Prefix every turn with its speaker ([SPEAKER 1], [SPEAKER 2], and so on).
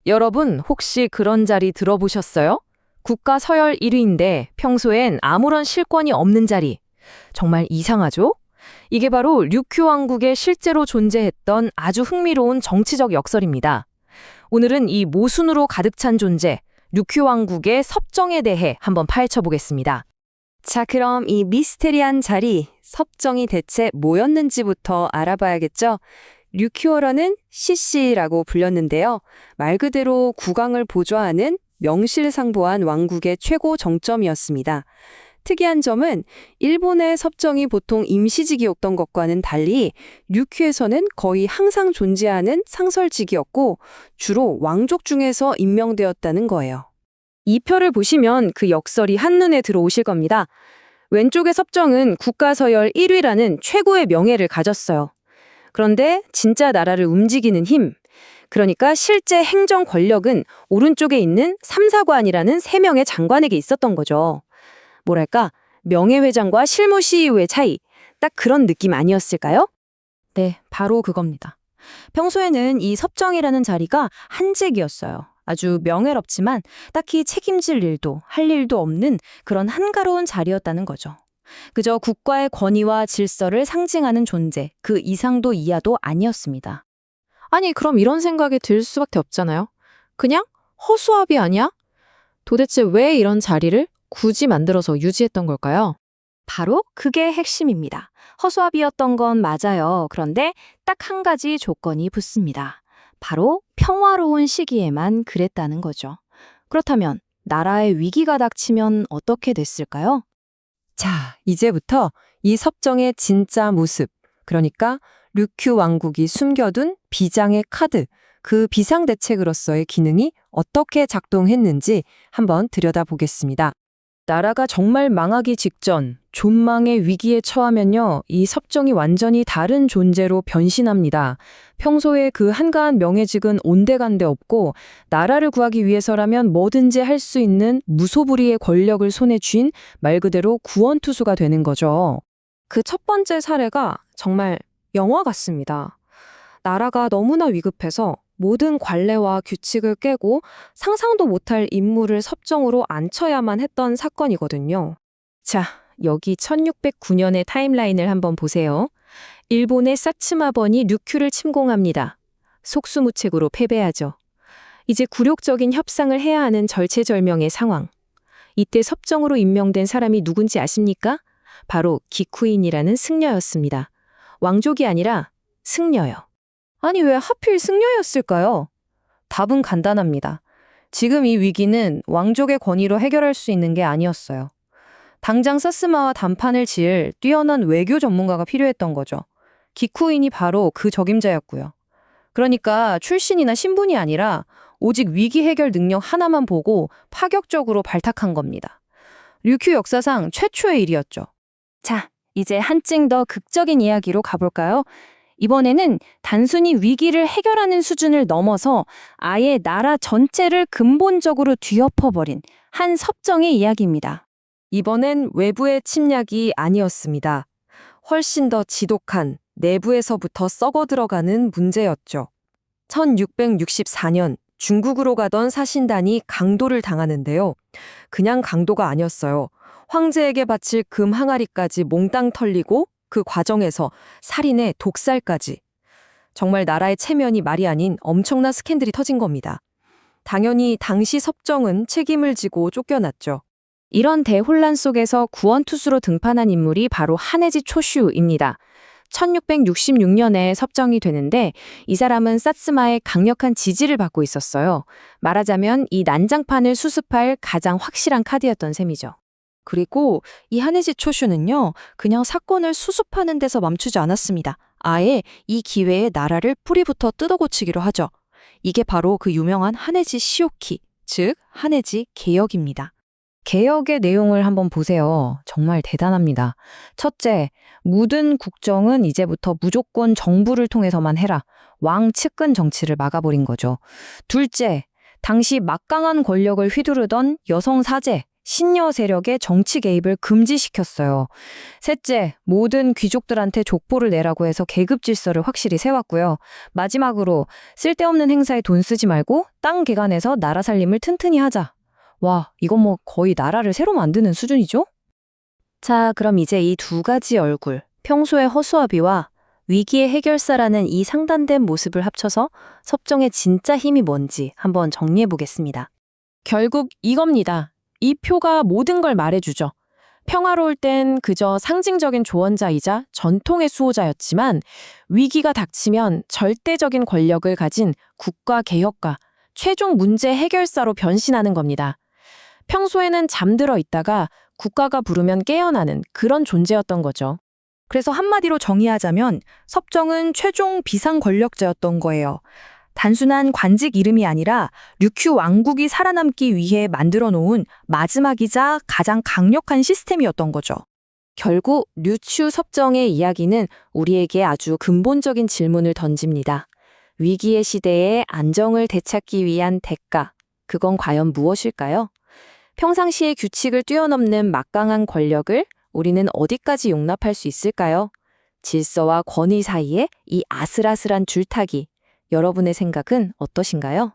[SPEAKER 1] 여러분, 혹시 그런 자리 들어보셨어요? 국가 서열 1위인데 평소엔 아무런 실권이 없는 자리. 정말 이상하죠? 이게 바로 류큐 왕국에 실제로 존재했던 아주 흥미로운 정치적 역설입니다. 오늘은 이 모순으로 가득 찬 존재, 류큐 왕국의 섭정에 대해 한번 파헤쳐 보겠습니다.
[SPEAKER 2] 자, 그럼 이 미스테리한 자리, 섭정이 대체 뭐였는지부터 알아봐야겠죠? 류큐어라는 CC라고 불렸는데요. 말 그대로 국왕을 보좌하는 명실상부한 왕국의 최고 정점이었습니다. 특이한 점은 일본의 섭정이 보통 임시직이었던 것과는 달리 류큐에서는 거의 항상 존재하는 상설직이었고 주로 왕족 중에서 임명되었다는 거예요.
[SPEAKER 1] 이 표를 보시면 그 역설이 한눈에 들어오실 겁니다. 왼쪽의 섭정은 국가 서열 1위라는 최고의 명예를 가졌어요. 그런데 진짜 나라를 움직이는 힘, 그러니까 실제 행정 권력은 오른쪽에 있는 삼사관이라는 3명의 장관에게 있었던 거죠. 뭐랄까, 명예회장과 실무 CEO의 차이, 딱 그런 느낌 아니었을까요? 네, 바로 그겁니다. 평소에는 이 섭정이라는 자리가 한직이었어요. 아주 명예롭지만 딱히 책임질 일도 할 일도 없는 그런 한가로운 자리였다는 거죠. 그저 국가의 권위와 질서를 상징하는 존재, 그 이상도 이하도 아니었습니다. 아니, 그럼 이런 생각이 들 수밖에 없잖아요. 그냥 허수아비 아니야? 도대체 왜 이런 자리를 굳이 만들어서 유지했던 걸까요? 바로 그게 핵심입니다. 허수아비였던 건 맞아요. 그런데 딱 한 가지 조건이 붙습니다. 바로 평화로운 시기에만 그랬다는 거죠. 그렇다면 나라에 위기가 닥치면 어떻게 됐을까요?
[SPEAKER 2] 자, 이제부터 이 섭정의 진짜 모습, 그러니까 류큐 왕국이 숨겨둔 비장의 카드, 그 비상대책으로서의 기능이 어떻게 작동했는지 한번 들여다보겠습니다.
[SPEAKER 1] 나라가 정말 망하기 직전, 존망의 위기에 처하면요, 이 섭정이 완전히 다른 존재로 변신합니다. 평소에 그 한가한 명예직은 온데간데 없고, 나라를 구하기 위해서라면 뭐든지 할 수 있는 무소불위의 권력을 손에 쥔 말 그대로 구원투수가 되는 거죠. 그 첫 번째 사례가 정말 영화 같습니다. 나라가 너무나 위급해서 모든 관례와 규칙을 깨고 상상도 못할 인물을 섭정으로 앉혀야만 했던 사건이거든요. 자, 여기 1609년의 타임라인을 한번 보세요. 일본의 사츠마번이 류큐를 침공합니다. 속수무책으로 패배하죠. 이제 굴욕적인 협상을 해야 하는 절체절명의 상황. 이때 섭정으로 임명된 사람이 누군지 아십니까? 바로 기쿠인이라는 승려였습니다. 왕족이 아니라 승려요. 아니, 왜 하필 승려였을까요? 답은 간단합니다. 지금 이 위기는 왕족의 권위로 해결할 수 있는 게 아니었어요. 당장 사스마와 단판을 지을 뛰어난 외교 전문가가 필요했던 거죠. 기쿠인이 바로 그 적임자였고요. 그러니까 출신이나 신분이 아니라 오직 위기 해결 능력 하나만 보고 파격적으로 발탁한 겁니다. 류큐 역사상 최초의 일이었죠. 자, 이제 한층 더 극적인 이야기로 가볼까요? 이번에는 단순히 위기를 해결하는 수준을 넘어서 아예 나라 전체를 근본적으로 뒤엎어버린 한 섭정의 이야기입니다.
[SPEAKER 2] 이번엔 외부의 침략이 아니었습니다. 훨씬 더 지독한 내부에서부터 썩어 들어가는 문제였죠. 1664년 중국으로 가던 사신단이 강도를 당하는데요. 그냥 강도가 아니었어요. 황제에게 바칠 금 항아리까지 몽땅 털리고 그 과정에서 살인에 독살까지. 정말 나라의 체면이 말이 아닌 엄청난 스캔들이 터진 겁니다. 당연히 당시 섭정은 책임을 지고 쫓겨났죠.
[SPEAKER 1] 이런 대혼란 속에서 구원투수로 등판한 인물이 바로 하네지 초슈입니다. 1666년에 섭정이 되는데 이 사람은 사츠마의 강력한 지지를 받고 있었어요. 말하자면 이 난장판을 수습할 가장 확실한 카드였던 셈이죠.
[SPEAKER 2] 그리고 이 하네지 초슈는요, 그냥 사건을 수습하는 데서 멈추지 않았습니다. 아예 이 기회에 나라를 뿌리부터 뜯어고치기로 하죠. 이게 바로 그 유명한 하네지 시오키, 즉 하네지 개혁입니다.
[SPEAKER 1] 개혁의 내용을 한번 보세요. 정말 대단합니다. 첫째, 모든 국정은 이제부터 무조건 정부를 통해서만 해라. 왕 측근 정치를 막아버린 거죠. 둘째, 당시 막강한 권력을 휘두르던 여성 사제, 신여 세력의 정치 개입을 금지시켰어요. 셋째, 모든 귀족들한테 족보를 내라고 해서 계급 질서를 확실히 세웠고요. 마지막으로 쓸데없는 행사에 돈 쓰지 말고 땅 개간해서 나라 살림을 튼튼히 하자. 와, 이건 뭐 거의 나라를 새로 만드는 수준이죠?
[SPEAKER 2] 자, 그럼 이제 이 두 가지 얼굴, 평소의 허수아비와 위기의 해결사라는 이 상단된 모습을 합쳐서 섭정의 진짜 힘이 뭔지 한번 정리해 보겠습니다.
[SPEAKER 1] 결국 이겁니다. 이 표가 모든 걸 말해주죠. 평화로울 땐 그저 상징적인 조언자이자 전통의 수호자였지만 위기가 닥치면 절대적인 권력을 가진 국가 개혁가, 최종 문제 해결사로 변신하는 겁니다. 평소에는 잠들어 있다가 국가가 부르면 깨어나는 그런 존재였던 거죠.
[SPEAKER 3] 그래서 한마디로 정의하자면 섭정은 최종 비상 권력자였던 거예요. 단순한 관직 이름이 아니라 류큐 왕국이 살아남기 위해 만들어 놓은 마지막이자 가장 강력한 시스템이었던 거죠.
[SPEAKER 2] 결국 류추 섭정의 이야기는 우리에게 아주 근본적인 질문을 던집니다. 위기의 시대에 안정을 되찾기 위한 대가, 그건 과연 무엇일까요? 평상시의 규칙을 뛰어넘는 막강한 권력을 우리는 어디까지 용납할 수 있을까요? 질서와 권위 사이에 이 아슬아슬한 줄타기, 여러분의 생각은 어떠신가요?